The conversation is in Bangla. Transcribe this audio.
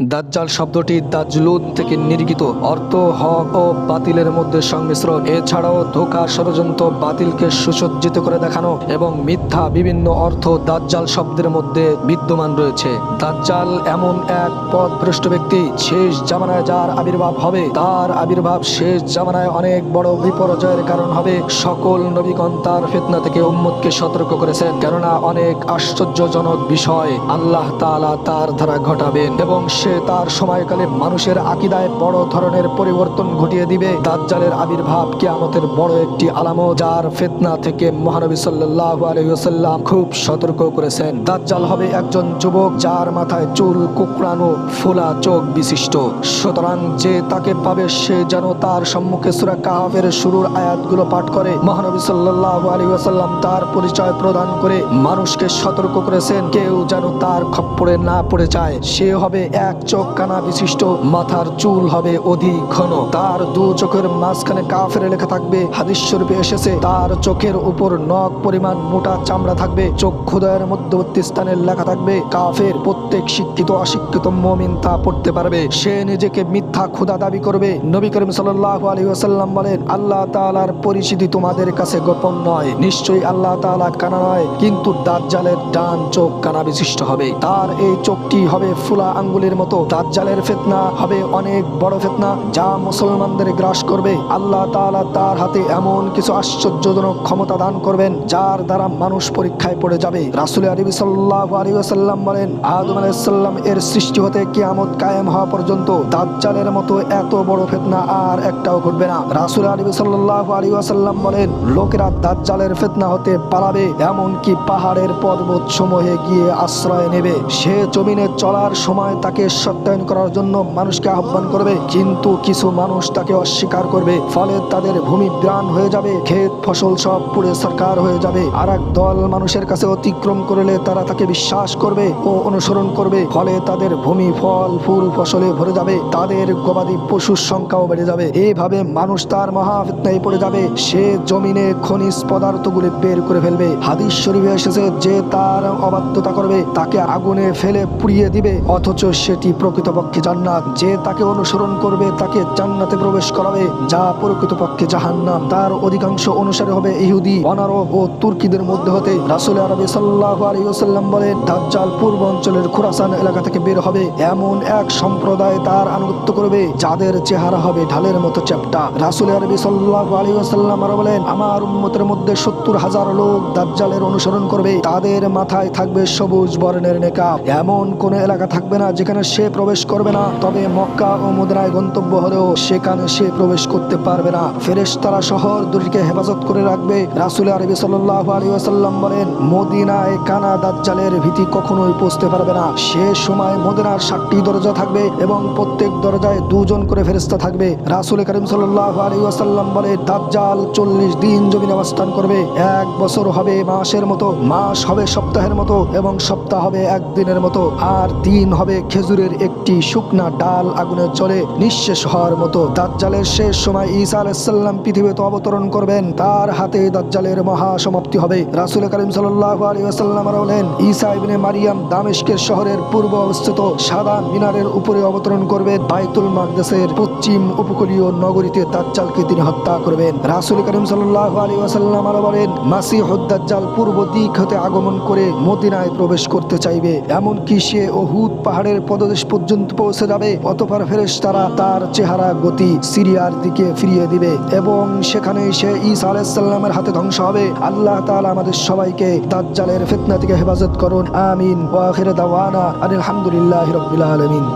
দাজ্জাল শব্দটি দাজলুন থেকে নির্গত, অর্থ হক ও বাতিলের মধ্যে সংমিশ্রণ। এছাড়াও ধোঁকা, ষড়যন্ত্র, বাতিলকে সুসজ্জিত করে দেখানো এবং মিথ্যা বিভিন্ন অর্থ দাজ্জাল শব্দের মধ্যে বিদ্যমান রয়েছে। দাজ্জাল এমন এক পথভ্রষ্ট ব্যক্তি, শেষ জামানায় যার আবির্ভাব হবে, তার আবির্ভাব শেষ জামানায় অনেক বড় বিপর্যয়ের কারণ হবে। সকল নবীগণ তার ফিতনা থেকে উম্মতকে সতর্ক করেছেন, কেননা অনেক আশ্চর্যজনক বিষয় আল্লাহ তাআলা তার দ্বারা ঘটাবেন এবং সে তার সময়কালে মানুষের আকীদায় বড় ধরনের পরিবর্তন ঘটিয়ে দিবে। দাজ্জালের আবির্ভাব কিয়ামতের বড় একটি আলামত, যার ফিতনা থেকে মহানবী সাল্লাল্লাহু আলাইহি ওয়াসাল্লাম খুব সতর্ক করেছেন। দাজ্জাল হবে একজন যুবক, যার মাথায় চুল কুকড়ানো, ফোলা চোখ বিশিষ্ট। সুতরাং যে তাকে পাবে সে যেন তার সম্মুখে সূরা কাহফের শুরুর আয়াতগুলো পাঠ করে। মহানবী সাল্লাল্লাহু আলাইহি ওয়াসাল্লাম তার পরিচয় প্রদান করে মানুষকে সতর্ক করেছেন, কেউ যেন তার খপ্পরে না পড়ে যায়। সে হবে এক চোখ কানা বিশিষ্ট, মাথার চুল হবে অধিক ঘন, তার দু চোখের মাঝখানে কাফের লেখা থাকবে। হাদিস শরীফে এসেছে তার চোখের উপর নখ পরিমাণ মোটা চামড়া থাকবে, চক্ষুদ্বয়ের মধ্যবর্তী স্থানে লেখা থাকবে কাফের। প্রত্যেক শিক্ষিত অশিক্ষিত মুমিন তা পড়তে পারবে। সে নিজেকে মিথ্যা খোদা দাবি করবে। নবী করিম সাল্লাল্লাহু আলাইহি ওয়াসাল্লাম বলেন, আল্লাহ তাআলার পরিচিতি তোমাদের কাছে গোপন নয়, নিশ্চয়ই আল্লাহ তাআলা কানা নয়, কিন্তু দাজ্জালের ডান চোখ কানা বিশিষ্ট হবে। তার এই চোখটি হবে ফুলা আঙ্গুলের মতো। দাজ্জালের ফিতনা হবে অনেক বড় ফিতনা, যা মুসলমানদের গ্রাস করবে। আল্লাহ তাআলা তার হাতে এমন কিছু আশ্চর্যজনক ক্ষমতা দান করবেন, যার দ্বারা মানুষ পরীক্ষায় পড়ে যাবে। রাসূল আরবি সাল্লাল্লাহু আলাইহি ওয়াসাল্লাম বলেন, আদম আলাইহিস সালাম এর সৃষ্টি হতে কিয়ামত কায়েম হওয়া পর্যন্ত দাজ্জালের মতো এত বড় ফিতনা আর একটাও ঘটবে না। রাসূল আরবি সাল্লাল্লাহু আলাইহি ওয়াসাল্লাম বলেন, লোকেরা দাজ্জালের ফিতনা হতে পালাবে, এমন কি পাহাড়ের পর্বত সমূহে গিয়ে আশ্রয় নেবে। সে জমিনে চলার সময় তাকে সত্যায়ন করার জন্য মানুষকে আহ্বান করবে, কিন্তু কিছু মানুষ তাকে অস্বীকার করবে, ফলে তাদের ভূমি বিরান হয়ে যাবে, ক্ষেত ফসল সব পুড়ে ছারখার হয়ে যাবে। আর এক দল মানুষের কাছে অতিক্রম করলে তারা তাকে বিশ্বাস করবে ও অনুসরণ করবে, ফলে তাদের ভূমি ফল ফুল ফসলে ভরে যাবে, তাদের গবাদি পশুর সংখ্যাও বেড়ে যাবে। এইভাবে মানুষ তার মহাফিতনায় পড়ে যাবে। সে জমিনে খনিজ পদার্থগুলি বের করে ফেলবে। হাদিস শরীফে এসেছে, যে তার অবাধ্যতা করবে তাকে আগুনে ফেলে পুড়িয়ে দিবে, অথচ সেটি প্রকৃতপক্ষে জান্নাত। যে তাকে অনুসরণ করবে তাকে জান্নাতে প্রবেশ করাবে, যা প্রকৃতপক্ষে জাহান্নাম। তার অধিকাংশ অনুসারী হবে ইহুদি, অনারব ও তুর্কিদের মধ্যে হতে। রাসূল আরবি সাল্লাল্লাহু আলাইহি ওয়াসাল্লাম বলেন, দাজ্জাল পূর্ব অঞ্চলের খুরাসান এলাকা থেকে বের হবে। এমন এক সম্প্রদায় তার আনুগত্য করবে, যাদের চেহারা হবে ঢালের মতো চ্যাপ্টা। রাসূল আরবি সাল্লাল্লাহু আলাইহি ওয়াসাল্লাম আরো বলেন, আমার উম্মতের মধ্যে 70,000 লোক দাজ্জালের অনুসরণ করবে, তাদের মাথায় থাকবে সবুজ বর্ণের নেকাব। এমন কোন এলাকা থাকবে না যেখানে সে প্রবেশ করবে না, তবে মক্কা ও মদিনায় গন্তব্য হলেও সেখানে সে প্রবেশ করতে পারবে না। ফেরেশতারা শহর দুটিকে হেফাজত করে রাখবে। রাসূল আরবি সাল্লাল্লাহু আলাইহি ওয়াসাল্লাম বলেন, মদিনায় কানা দাজ্জালের ভীতি কখনোই পৌঁছতে পারবে না। সে সময় মদিনার 7টি দরজা থাকবে এবং প্রত্যেক দরজায় 2 জন করে ফেরেশতা থাকবে। রাসূল করিম সাল্লাল্লাহু আলাইহি ওয়াসাল্লাম বলেন, দাজ্জাল 40 দিন জমিনে অবস্থান করবে। 1 বছর হবে মাসের মতো, মাস হবে সপ্তাহের মতো এবং সপ্তাহ হবে একদিনের মতো, আর দিন হবে খেজুরের একটি শুকনা ডাল আগুনে জ্বলে নিঃশেষ হওয়ার মতো। দাজ্জালের শেষ সময় ঈসা আলাইহিস সালাম পৃথিবীতে অবতরণ করবেন, তার হাতে দাজ্জালের মহা সমাপ্তি হবে। রাসূল করিম সাল্লাল্লাহু আলাইহি ওয়াসাল্লাম বলেন, ঈসা ইবনে মারিয়াম দামেস্কের শহরের পূর্ব অবস্থিত সাদা মিনারের উপরে অবতরণ করবেন। বাইতুল মাকদেসের পশ্চিম উপকূলীয় নগরীতে দাজ্জালকে তিনি হত্যা করবেন। রাসূল করিম সাল্লাল্লাহু আলাইহি ওয়াসাল্লাম বলেন, মাসিহুদ দাজ্জাল পূর্ব দিক হতে আগমন করে মদিনায় প্রবেশ করতে চাইবে, এমনকি সে উহুদ পাহাড়ের পদদেশ পর্যন্ত পৌঁছে যাবে। অতঃপর ফেরেশতারা তার চেহারা গতি সিরিয়ার দিকে ফিরিয়ে দিবে এবং সেখানে সে ঈসা আলাইহিস সালামের হাতে ধ্বংস হবে। আল্লাহ তাআলা আমাদের সবাইকে দাজ্জালের ফিতনা থেকে হেফাজত করুন, আমিন। ওয়া আখিরু দাওয়ানা আলহামদুলিল্লাহি রাব্বিল আলামিন।